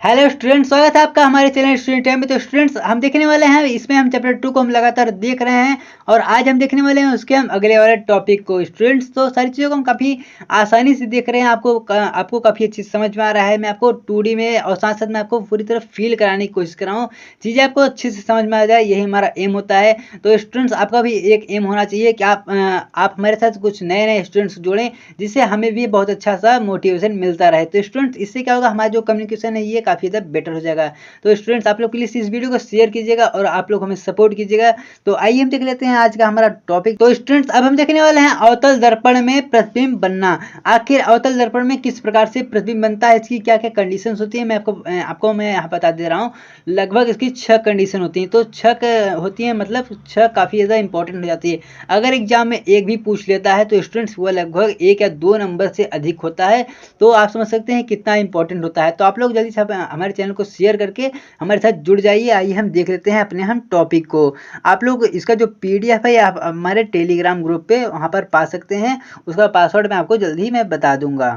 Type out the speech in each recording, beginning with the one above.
Hello student, स्वागत है आपका हमारे चैनल स्टूडेंट टाइम में। तो स्टूडेंट्स हम देखने वाले हैं, इसमें हम चैप्टर 2 को हम लगातार देख रहे हैं और आज हम देखने वाले हैं उसके हम अगले वाले टॉपिक को। स्टूडेंट्स तो सारी चीज़ों को हम काफ़ी आसानी से देख रहे हैं, आपको काफ़ी अच्छी समझ में आ रहा है। मैं आपको 2D में और साथ साथ मैं आपको पूरी तरह फील कराने की कोशिश कर रहा हूँ, चीज़ें आपको अच्छे से समझ में आ जाए, यही हमारा एम होता है। तो स्टूडेंट्स आपका भी एक एम होना चाहिए कि आप हमारे साथ कुछ नए नए स्टूडेंट्स जोड़ें, जिससे हमें भी बहुत अच्छा सा मोटिवेशन मिलता रहे। तो स्टूडेंट्स इससे क्या होगा, हमारा जो कम्युनिकेशन है ये काफ़ी ज़्यादा बेटर हो जाएगा। तो स्टूडेंट्स आप लोग प्लीज इस वीडियो को शेयर कीजिएगा और आप लोग हमें सपोर्ट कीजिएगा। तो आइए हम देख लेते हैं आज का हमारा टॉपिक। तो स्टूडेंट्स अब हम देखने वाले हैं अवतल दर्पण में प्रतिबिंब बनना। आखिर अवतल दर्पण में किस प्रकार से प्रतिबिंब बनता है, इसकी क्या क्या कंडीशंस होती है, मैं आपको मैं यहाँ बता दे रहा हूँ। लगभग इसकी 6 कंडीशन होती हैं। तो 6 होती हैं, मतलब 6 काफ़ी ज़्यादा इंपॉर्टेंट हो जाती है। अगर एग्जाम में एक भी पूछ लेता है तो स्टूडेंट्स वो लगभग 1 या 2 नंबर से अधिक होता है। तो आप समझ सकते हैं कितना इंपॉर्टेंट होता है। तो आप लोग जल्दी से हमारे चैनल को शेयर करके हमारे साथ जुड़ जाइए। आइए हम देख लेते हैं अपने हम टॉपिक को। आप लोग इसका जो PDF है आप हमारे टेलीग्राम ग्रुप पे वहाँ पर पा सकते हैं। उसका पासवर्ड मैं आपको जल्दी ही मैं बता दूंगा।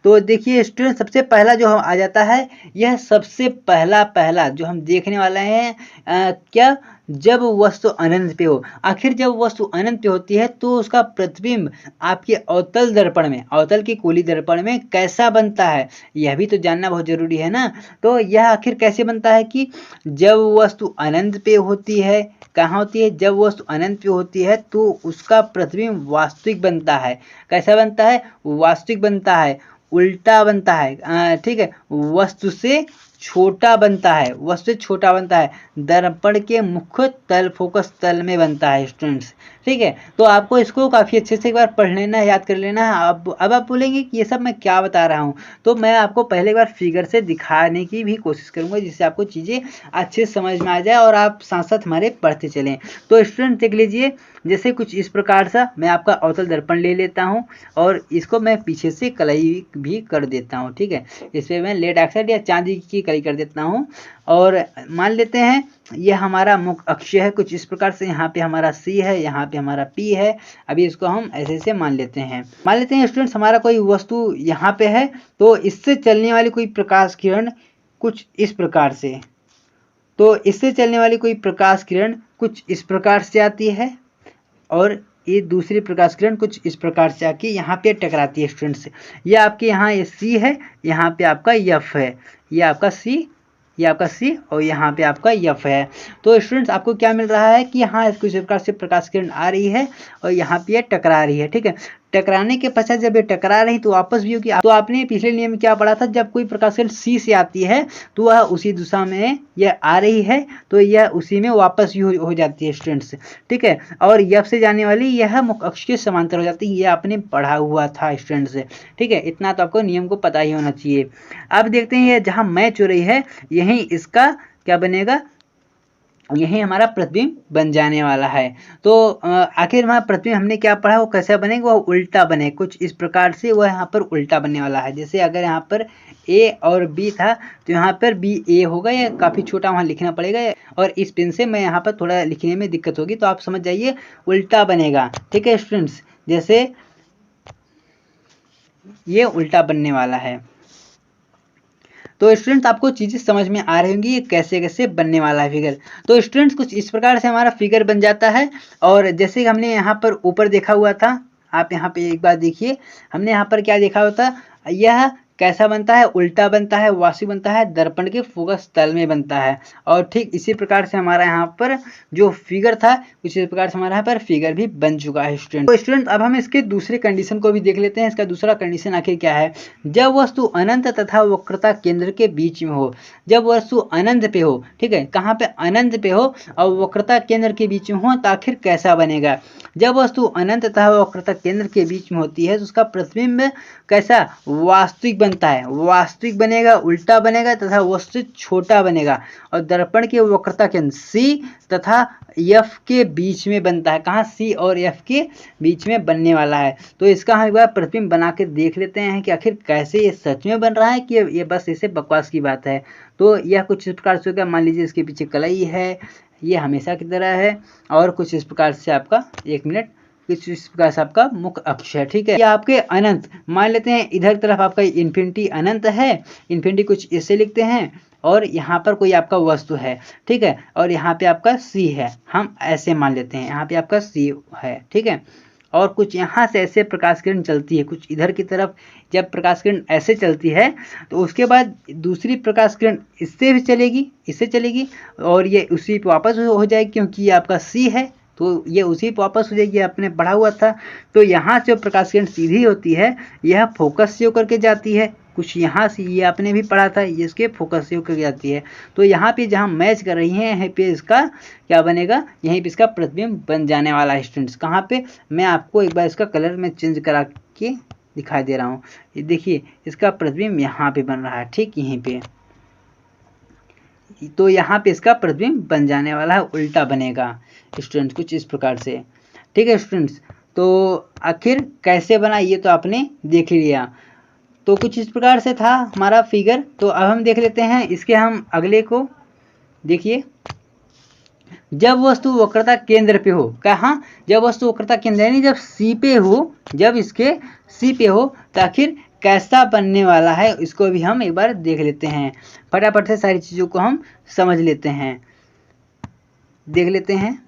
तो देखिए स्टूडेंट, सबसे पहला जो आ जाता है, यह सबसे पहला जो हम देखने वाले हैं क्या, जब वस्तु अनंत पे हो। आखिर जब वस्तु अनंत पे होती है तो उसका प्रतिबिंब आपके अवतल दर्पण में, अवतल की कुली दर्पण में कैसा बनता है, यह भी तो जानना बहुत जरूरी है ना। तो यह आखिर कैसे बनता है कि जब वस्तु अनंत पे होती है, कहाँ होती है, जब वस्तु अनंत पे होती है तो उसका प्रतिबिंब वास्तविक बनता है। कैसा बनता है, वास्तविक बनता है, उल्टा बनता है, ठीक है, वस्तु से छोटा बनता है, वस्तु से छोटा बनता है, दर्पण के मुख्य तल, फोकस तल में बनता है स्टूडेंट्स। ठीक है, तो आपको इसको काफ़ी अच्छे से एक बार पढ़ लेना है, याद कर लेना है। अब आप बोलेंगे कि ये सब मैं क्या बता रहा हूँ, तो मैं आपको पहले बार फिगर से दिखाने की भी कोशिश करूँगा, जिससे आपको चीज़ें अच्छे से समझ में आ जाए और आप साथ साथ हमारे पढ़ते चलें। तो स्टूडेंट देख लीजिए, जैसे कुछ इस प्रकार सा मैं आपका अवतल दर्पण ले लेता हूँ और इसको मैं पीछे से कलई भी कर देता हूँ। ठीक है, इस पर मैं लेड ऑक्साइड या चांदी की कलई कर देता हूँ और मान लेते हैं यह हमारा मुख्य अक्ष है कुछ इस प्रकार से। यहाँ पे हमारा C है, यहाँ पे हमारा P है। अभी इसको हम ऐसे से मान लेते हैं। स्टूडेंट्स हमारा कोई वस्तु यहाँ पे है, तो इससे चलने वाली कोई प्रकाश किरण कुछ इस प्रकार से, तो इससे चलने वाली कोई प्रकाश किरण कुछ इस प्रकार से आती है और ये दूसरी प्रकाश किरण कुछ इस प्रकार से आके यहाँ पे टकराती है स्टूडेंट्स। ये आपके यहाँ ये C है, यहाँ पे आपका F है, ये आपका C, ये आपका C और यहाँ पे आपका F है। तो स्टूडेंट्स आपको क्या मिल रहा है कि यहाँ कुछ प्रकार से प्रकाश किरण आ रही है और यहाँ पे टकरा रही है। ठीक है, टकराने के पश्चात जब ये टकरा रही तो वापस भी होगी। तो आपने पिछले नियम में क्या पढ़ा था, जब कोई प्रकाश किरण C से आती है तो वह उसी दिशा में यह आ रही है, तो यह उसी में वापस भी हो जाती है स्टूडेंट्स। ठीक है, और F से जाने वाली यह मुख्य अक्ष के समांतर हो जाती है, यह आपने पढ़ा हुआ था स्टूडेंट्स। ठीक है, इतना तो आपको नियम को पता ही होना चाहिए। अब देखते हैं ये जहाँ मैच हो रही है, यही इसका क्या बनेगा, यही हमारा प्रतिबिंब बन जाने वाला है। तो आखिर हमारा प्रतिबिंब हमने क्या पढ़ा, वो कैसा बनेगा, वो उल्टा बने कुछ इस प्रकार से, वह यहाँ पर उल्टा बनने वाला है। जैसे अगर यहाँ पर A और B था तो यहाँ पर BA होगा, या काफ़ी छोटा वहाँ लिखना पड़ेगा और इस पेन से मैं यहाँ पर थोड़ा लिखने में दिक्कत होगी, तो आप समझ जाइए उल्टा बनेगा। ठीक है स्टूडेंट्स, जैसे ये उल्टा बनने वाला है। तो स्टूडेंट्स आपको चीज़ें समझ में आ रही होंगी ये कैसे कैसे बनने वाला है फिगर। तो स्टूडेंट्स कुछ इस प्रकार से हमारा फिगर बन जाता है। और जैसे कि हमने यहाँ पर ऊपर देखा हुआ था, आप यहाँ पे एक बार देखिए, हमने यहाँ पर क्या देखा होता, यह कैसा बनता है, उल्टा बनता है, वास्तविक बनता है, दर्पण के फोकस तल में बनता है। और ठीक इसी प्रकार से हमारा यहाँ पर जो फिगर था, कुछ इस प्रकार से हमारा यहाँ पर फिगर भी बन चुका है स्टूडेंट। तो स्टूडेंट अब हम इसके दूसरे कंडीशन को भी देख लेते हैं। इसका दूसरा कंडीशन आखिर क्या है, जब वस्तु अनंत तथा वक्रता केंद्र के बीच में हो। जब वस्तु अनंत पे हो, ठीक है, कहाँ पे, अनंत पे हो और वक्रता केंद्र के बीच में हो, तो आखिर कैसा बनेगा। जब वस्तु अनंत तथा वक्रता केंद्र के बीच में होती है तो उसका प्रतिबिंब कैसा, वास्तविक बनता है, वास्तविक बनेगा, उल्टा बनेगा तथा वस्तु छोटा बनेगा और दर्पण के वक्रता केंद्र C तथा F के बीच में बनता है। कहाँ, C और F के बीच में बनने वाला है। तो इसका हम एक बार प्रतिबिंब बना के देख लेते हैं कि आखिर कैसे ये सच में बन रहा है कि ये बस ऐसे बकवास की बात है। तो यह कुछ इस प्रकार से होगा, मान लीजिए इसके पीछे कलई है, ये हमेशा की तरह है, और कुछ इस प्रकार से आपका, एक मिनट, कुछ इस प्रकार से आपका मुख्य अक्ष है। ठीक है, ये आपके अनंत मान लेते हैं, इधर तरफ आपका इन्फिनिटी अनंत है, इन्फिनिटी कुछ इससे लिखते हैं और यहाँ पर कोई आपका वस्तु है, ठीक है, और यहाँ पे आपका सी है, हम ऐसे मान लेते हैं, यहाँ पे आपका सी है, ठीक है, और कुछ यहाँ से ऐसे प्रकाश किरण चलती है, कुछ इधर की तरफ जब प्रकाश किरण ऐसे चलती है तो उसके बाद दूसरी प्रकाश किरण इससे भी चलेगी, इससे चलेगी, और ये उसी पे वापस हो जाएगी, क्योंकि ये आपका सी है तो ये उसी पे वापस हो जाएगी, आपने पढ़ा हुआ था। तो यहाँ से प्रकाश किरण सीधी होती है, यह फोकस से होकर के जाती है, कुछ यहाँ से, ये आपने भी पढ़ा था, ये इसके फोकस से होकर जाती है। तो यहाँ पे जहाँ मैच कर रही है, यहाँ पे इसका क्या बनेगा, यहीं पे इसका प्रतिबिंब बन जाने वाला है स्टूडेंट्स। कहाँ पे, मैं आपको एक बार इसका कलर में चेंज करा के दिखाई दे रहा हूँ, ये देखिए इसका प्रतिबिंब यहाँ पे बन रहा है, ठीक यहीं पे। तो यहाँ पे इसका प्रतिबिंब बन जाने वाला है, उल्टा बनेगा स्टूडेंट्स, कुछ इस प्रकार से, ठीक है स्टूडेंट्स। तो आखिर कैसे बना ये तो आपने देख लिया, तो कुछ इस प्रकार से था हमारा फिगर। तो अब हम देख लेते हैं इसके हम अगले को। देखिए, जब वस्तु वक्रता केंद्र पे हो, कहाँ, जब वस्तु वक्रता केंद्र यानी जब सी पे हो, जब इसके सी पे हो तो आखिर कैसा बनने वाला है, इसको भी हम एक बार देख लेते हैं। फटाफट से सारी चीज़ों को हम समझ लेते हैं, देख लेते हैं।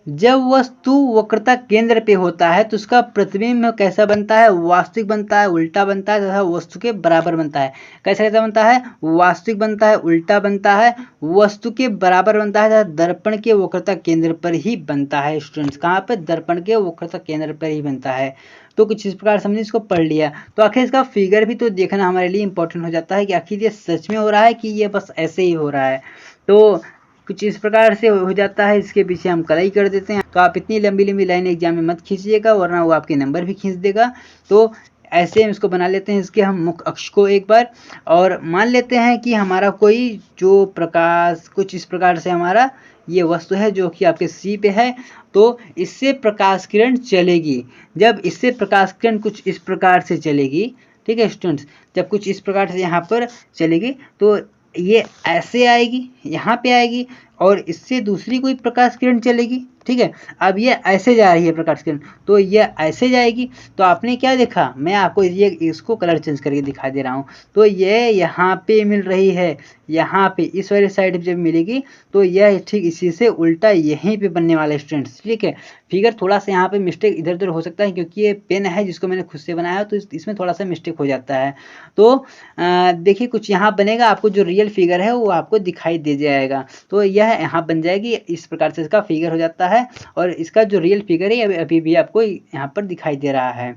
जब वस्तु वक्रता केंद्र पे होता है तो उसका प्रतिबिंब कैसा बनता है, वास्तविक बनता है, उल्टा बनता है तथा वस्तु के बराबर बनता है। कैसा कैसा बनता है, वास्तविक बनता है, उल्टा बनता है, वस्तु के बराबर बनता है तथा दर्पण के वक्रता केंद्र पर ही बनता है स्टूडेंट्स। कहाँ पे, दर्पण के वक्रता केंद्र पर ही बनता है। तो कुछ इस प्रकार समझिए, इसको पढ़ लिया। तो आखिर इसका फिगर भी तो देखना हमारे लिए इंपॉर्टेंट हो जाता है कि आखिर ये सच में हो रहा है कि ये बस ऐसे ही हो रहा है। तो कुछ इस प्रकार से हो जाता है, इसके पीछे हम कलई कर देते हैं। तो आप इतनी लंबी लंबी लाइन एग्जाम में मत खींचिएगा, वरना वो आपके नंबर भी खींच देगा। तो ऐसे हम इसको बना लेते हैं, इसके हम मुख्य अक्ष को एक बार, और मान लेते हैं कि हमारा कोई जो प्रकाश कुछ इस प्रकार से हमारा ये वस्तु है जो कि आपके सी पे है। तो इससे प्रकाश किरण चलेगी, जब इससे प्रकाश किरण कुछ इस प्रकार से चलेगी, ठीक है स्टूडेंट्स, जब कुछ इस प्रकार से यहाँ पर चलेगी तो ये ऐसे आएगी, यहाँ पे आएगी, और इससे दूसरी कोई प्रकाश किरण चलेगी, ठीक है। अब ये ऐसे जा रही है प्रकाश किरण, तो ये ऐसे जाएगी। तो आपने क्या देखा, मैं आपको ये इसको कलर चेंज करके दिखा दे रहा हूँ। तो ये यहाँ पे मिल रही है, यहाँ पे इस वाली साइड जब मिलेगी तो यह ठीक इसी से उल्टा यहीं पे बनने वाला है स्टूडेंट्स, ठीक है। फिगर थोड़ा सा यहाँ पे मिस्टेक इधर उधर हो सकता है, क्योंकि ये पेन है जिसको मैंने खुद से बनाया, तो इसमें थोड़ा सा मिस्टेक हो जाता है। तो देखिए कुछ यहाँ बनेगा, आपको जो रियल फिगर है वो आपको दिखाई दे जाएगा। तो यह यहाँ बन जाएगी, इस प्रकार से इसका फिगर हो जाता है, और इसका जो रियल फिगर है अभी भी आपको यहाँ पर दिखाई दे रहा है।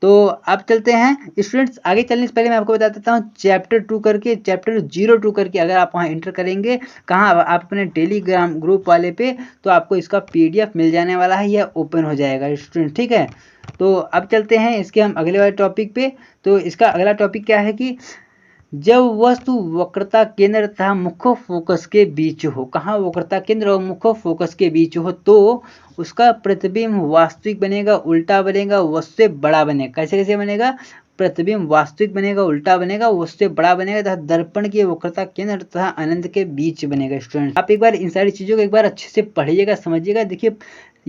तो अब चलते हैं स्टूडेंट्स, आगे चलने से पहले मैं आपको बता देता हूँ चैप्टर 2 करके, चैप्टर 02 करके अगर आप वहाँ इंटर करेंगे, कहाँ, आप अपने टेलीग्राम ग्रुप वाले पे, तो आपको इसका PDF मिल जाने वाला है, यह ओपन हो जाएगा स्टूडेंट, ठीक है। तो अब चलते हैं इसके हम अगले वाले टॉपिक पे। तो इसका अगला टॉपिक क्या है कि जब वस्तु वक्रता केंद्र तथा मुख्य फोकस के बीच हो, कहाँ, वक्रता केंद्र और मुख्य फोकस के बीच हो, तो उसका प्रतिबिंब वास्तविक बनेगा, उल्टा बनेगा, वस्तु से बड़ा बनेगा। कैसे कैसे बनेगा, प्रतिबिंब वास्तविक बनेगा, उल्टा बनेगा, वस्तु से बड़ा बनेगा तथा दर्पण की वक्रता केंद्र तथा अनंत के बीच बनेगा। स्टूडेंट आप एक बार इन सारी चीज़ों को एक बार अच्छे से पढ़िएगा, समझिएगा। देखिए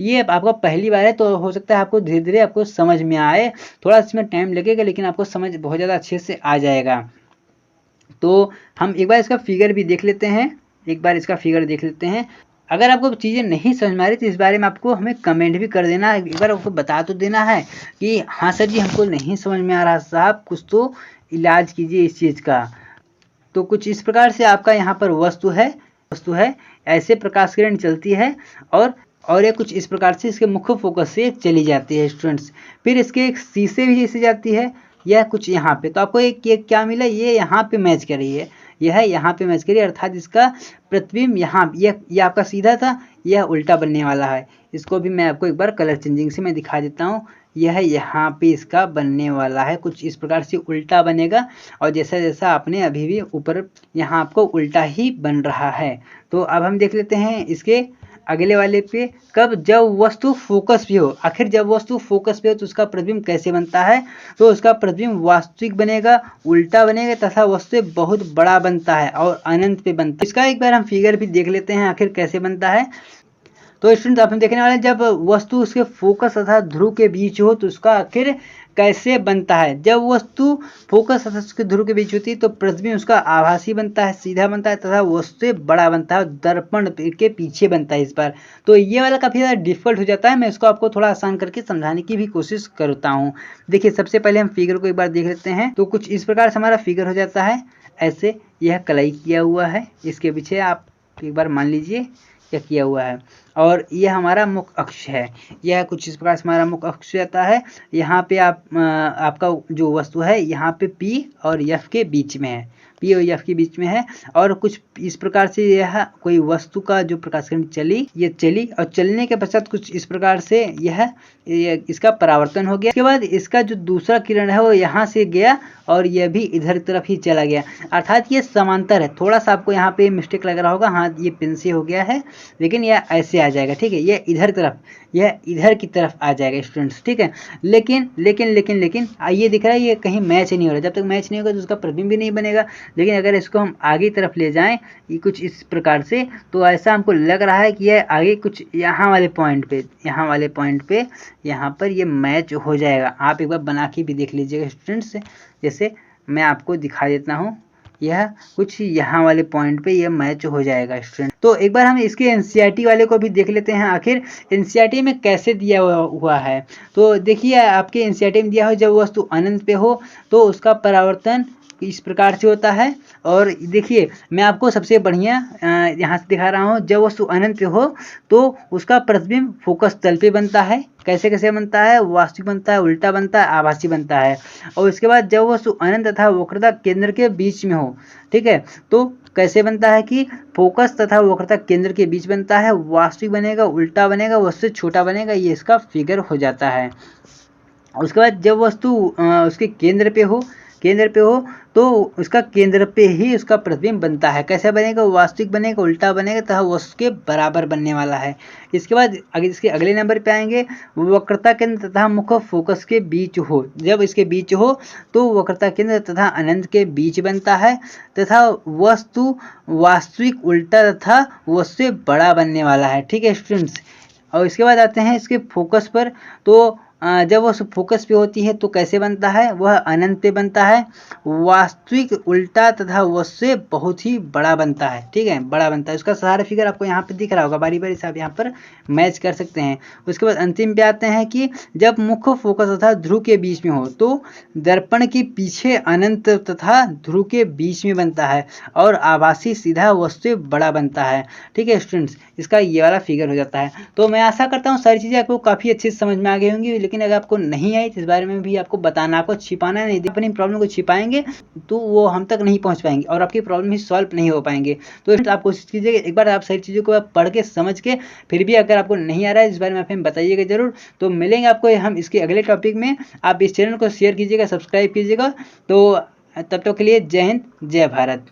ये आपका पहली बार है तो हो सकता है आपको धीरे धीरे आपको समझ में आए, थोड़ा इसमें टाइम लगेगा, लेकिन आपको समझ बहुत ज़्यादा अच्छे से आ जाएगा। तो हम एक बार इसका फिगर भी देख लेते हैं, एक बार इसका फिगर देख लेते हैं। अगर आपको चीज़ें नहीं समझ में आ रही तो इस बारे में आपको हमें कमेंट भी कर देना, एक बार आपको बता तो देना है कि हाँ सर जी हमको नहीं समझ में आ रहा साहब, कुछ तो इलाज कीजिए इस चीज़ का। तो कुछ इस प्रकार से आपका यहाँ पर वस्तु है, ऐसे प्रकाश किरण चलती है, और ये कुछ इस प्रकार से इसके मुख्य फोकस से चली जाती है स्टूडेंट्स। फिर इसके एक शीशे भी जैसे जाती है, यह कुछ यहाँ पे, तो आपको एक क्या मिला, ये यहाँ पे मैच कर रही है, यह यहाँ पे मैच करिए, अर्थात इसका प्रतिबिंब यहाँ, यह आपका सीधा था, यह उल्टा बनने वाला है। इसको भी मैं आपको एक बार कलर चेंजिंग से मैं दिखा देता हूँ। यह यहाँ पे इसका बनने वाला है, कुछ इस प्रकार से उल्टा बनेगा, और जैसा जैसा आपने अभी भी ऊपर यहाँ आपको उल्टा ही बन रहा है। तो अब हम देख लेते हैं इसके अगले वाले पे, कब, जब वस्तु फोकस पे हो। आखिर जब वस्तु फोकस पे हो तो उसका प्रतिबिंब कैसे बनता है, तो उसका प्रतिबिंब वास्तविक बनेगा, उल्टा बनेगा तथा वस्तु बहुत बड़ा बनता है और अनंत पे बनता है। इसका एक बार हम फिगर भी देख लेते हैं आखिर कैसे बनता है। तो स्टूडेंट आप हम देखने वाले हैं जब वस्तु उसके फोकस तथा ध्रुव के बीच हो तो उसका आखिर कैसे बनता है। जब वस्तु फोकस तथा उसके ध्रुव के बीच होती है तो प्रतिबिंब उसका आभासी बनता है, सीधा बनता है तथा वस्तु से बड़ा बनता है, दर्पण के पीछे बनता है इस बार। तो ये वाला काफ़ी ज़्यादा डिफिकल्ट हो जाता है, मैं इसको आपको थोड़ा आसान करके समझाने की भी कोशिश करता हूँ। देखिए सबसे पहले हम फिगर को एक बार देख लेते हैं। तो कुछ इस प्रकार से हमारा फिगर हो जाता है, ऐसे यह कलाई किया हुआ है, इसके पीछे आप एक बार मान लीजिए क्या किया हुआ है, और यह हमारा मुख्य अक्ष है। यह कुछ इस प्रकार से हमारा मुख्य अक्ष रहता है। यहाँ पे आपका जो वस्तु है यहाँ पे P और F के बीच में है, P और F के बीच में है। और कुछ इस प्रकार से यह कोई वस्तु का जो प्रकाश किरण चली, ये चली और चलने के पश्चात कुछ इस प्रकार से यह इसका परावर्तन हो गया। इसके बाद इसका जो दूसरा किरण है वो यहाँ से गया और यह भी इधर तरफ ही चला गया, अर्थात ये समांतर है। थोड़ा सा आपको यहाँ पे मिस्टेक लग रहा होगा, हाँ ये पेन से हो गया है, लेकिन यह ऐसे आ जाएगा, ठीक है, यह इधर तरफ, यह इधर की तरफ आ जाएगा स्टूडेंट्स, ठीक है। लेकिन लेकिन लेकिन लेकिन ये दिख रहा है ये कहीं मैच नहीं हो रहा। जब तक मैच नहीं होगा तो उसका प्रतिबिंब भी नहीं बनेगा। लेकिन अगर इसको हम आगे तरफ ले जाएं ये कुछ इस प्रकार से, तो ऐसा हमको लग रहा है कि यह आगे कुछ यहाँ वाले पॉइंट पे, यहाँ वाले पॉइंट पे यहाँ पर ये मैच हो जाएगा। आप एक बार बना के भी देख लीजिएगा स्टूडेंट्स, जैसे मैं आपको दिखा देता हूँ, यह कुछ यहाँ वाले पॉइंट पे यह मैच हो जाएगा स्टूडेंट। तो एक बार हम इसके एनसीईआरटी वाले को भी देख लेते हैं, आखिर एनसीईआरटी में कैसे दिया हुआ है। तो देखिए आपके एनसीईआरटी में दिया हो जब वस्तु अनंत पे हो तो उसका परावर्तन इस प्रकार से होता है। और देखिए मैं आपको सबसे बढ़िया यहाँ से दिखा रहा हूँ, जब वस्तु अनंत पे हो तो उसका प्रतिबिंब फोकस तल पे बनता है। कैसे कैसे बनता है, वास्तविक बनता है, उल्टा बनता है, आभासी बनता है। और उसके बाद जब वस्तु अनंत तथा वक्रता केंद्र के बीच में हो, ठीक है, तो कैसे बनता है कि फोकस तथा वक्रता केंद्र के बीच बनता है, वास्तविक बनेगा, उल्टा बनेगा, उससे छोटा बनेगा, ये इसका फिगर हो जाता है। उसके बाद जब वस्तु उसके केंद्र पे हो तो उसका केंद्र पे ही उसका प्रतिबिंब बनता है। कैसे बनेगा, वास्तविक बनेगा, उल्टा बनेगा तथा वस्तु के बराबर बनने वाला है। इसके बाद इसके अगले नंबर पे आएंगे, वक्रता केंद्र तथा मुख्य फोकस के बीच हो। जब इसके बीच हो तो वक्रता केंद्र तथा अनंत के बीच बनता है तथा वस्तु वास्तविक, उल्टा तथा वस्तु से बड़ा बनने वाला है, ठीक है स्टूडेंट्स। और इसके बाद आते हैं इसके फोकस पर। तो जब वह फोकस पे होती है तो कैसे बनता है, वह अनंत पे बनता है, वास्तविक, उल्टा तथा वस्तु से बहुत ही बड़ा बनता है, ठीक है, बड़ा बनता है। उसका सारा फिगर आपको यहाँ पे दिख रहा होगा, बारी बारी से आप यहाँ पर मैच कर सकते हैं। उसके बाद अंतिम पे आते हैं कि जब मुख्य फोकस तथा ध्रुव के बीच में हो तो दर्पण के पीछे अनंत तथा ध्रुव के बीच में बनता है और आभासी सीधा वस्तु से बड़ा बनता है, ठीक है स्टूडेंट्स। इसका ये वाला फिगर हो जाता है। तो मैं आशा करता हूँ सारी चीज़ें आपको काफ़ी अच्छे से समझ में आ गई होंगी। लेकिन अगर आपको नहीं आई तो इस बारे में भी आपको बताना, आपको छिपाना नहीं। अपनी प्रॉब्लम को छिपाएंगे तो वो हम तक नहीं पहुंच पाएंगे और आपकी प्रॉब्लम ही सॉल्व नहीं हो पाएंगे। तो आप कोशिश कीजिएगा एक बार आप सारी चीज़ों को आप पढ़ के समझ के, फिर भी अगर आपको नहीं आ रहा है इस बारे में आप हमें बताइएगा जरूर। तो मिलेंगे आपको हम इसके अगले टॉपिक में। आप इस चैनल को शेयर कीजिएगा, सब्सक्राइब कीजिएगा। तो तब तक के लिए जय हिंद, जय भारत।